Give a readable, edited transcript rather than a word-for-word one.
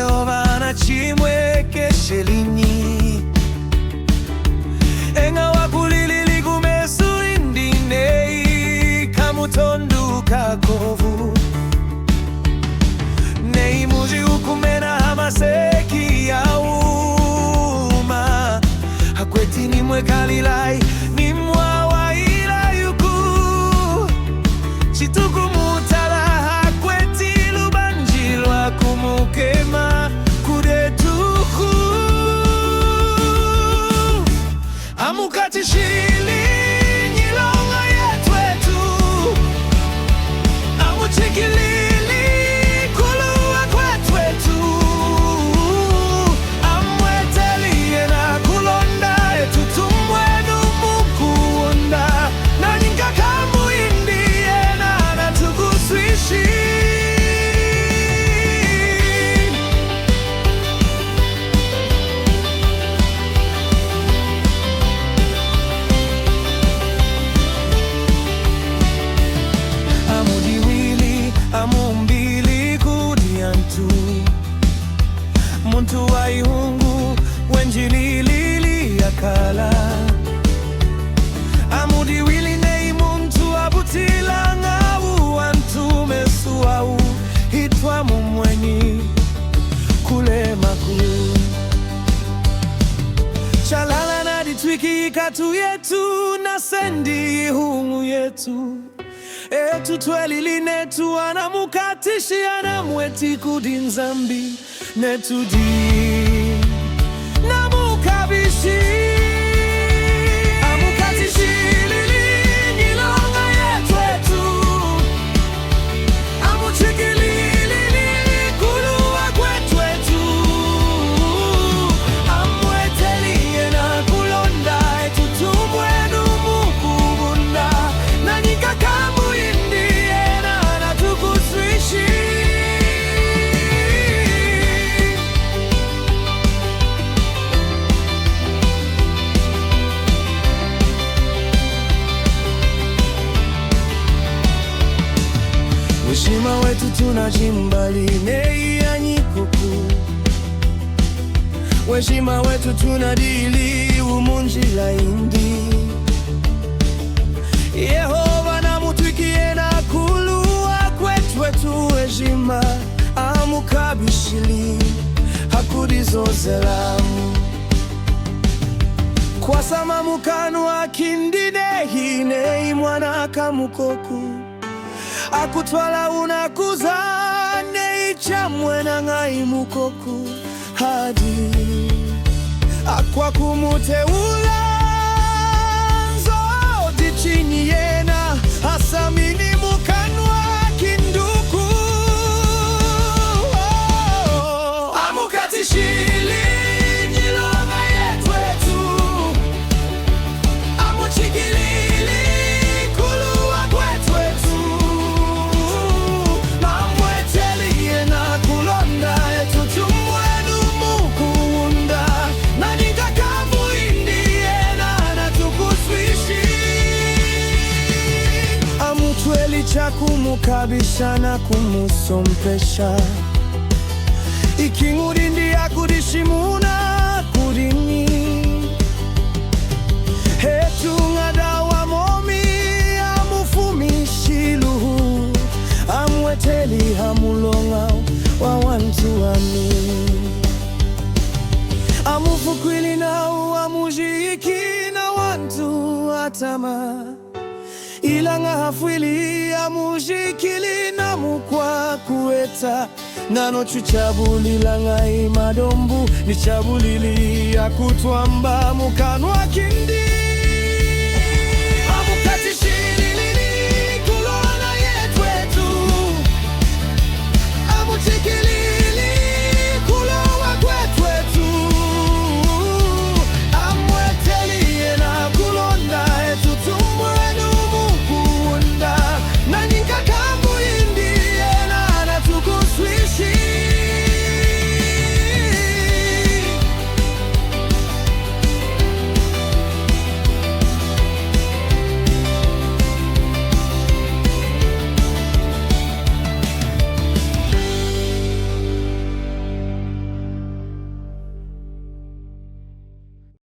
Yehova na chimweke shelinyi enga wakulili ligumesu indinei kamutondu kakovu nei muji ukumena hamaseki ya uma hakweti ni mwekalilai ni mwawa ila yuku chituku mutala hakweti lubanjilwa kumukema kudetuku amukatishili nyilonga yetwetu amuchikilili kuluwa kwetwetu amweteliye na kulonda etutumwenu mukuonda na nyinga kamu indiye na natuguswishi amumbili kudiantu muntu wa ihungu wenjilili yakala amudiwili nei muntu abutila ngau antu mesuau hitwa mumwenyi kule makulu chalala na ditwiki katu yetu na sendi ihungu yetu etu twelili netu anamukatishi anamweti kudinzambi netu di namukabishi amukatishi lili nyilonga yetwetu amuchikilili kuluwa kwetwetu amweteliye na kulonda etutumwenu mukubunda na nyikakamu weshima wetu tunajimbali nei ya nyikuku weshima wetu tunadili umunjila indi Yehova na mutwikie na kuluwa kwetwetu weshima amukabishili hakudizozelamu kwa sama mukanu akindinehi nei mwana kamukoku akutwala unakuza neichamwe na ngai mukoku hadi akwa kumuteula nzodi chini yena hasamini mukanwa kinduku amukatishili nyilonga yetwetu amuchikilili kuluwa kwetwetu cha kumukabisha na kumusompesha ikingurindi ya kudishimuna kudini hetu ngadawa momi amufumishiluhu amweteli hamulonga wa wantu wami amufukwili nao amujiki na wantu atama ilanga hafwili amujikili na mukwa kueta nano chuchabulila ngai madombu nichabulili ya kutwamba mukanwa kindi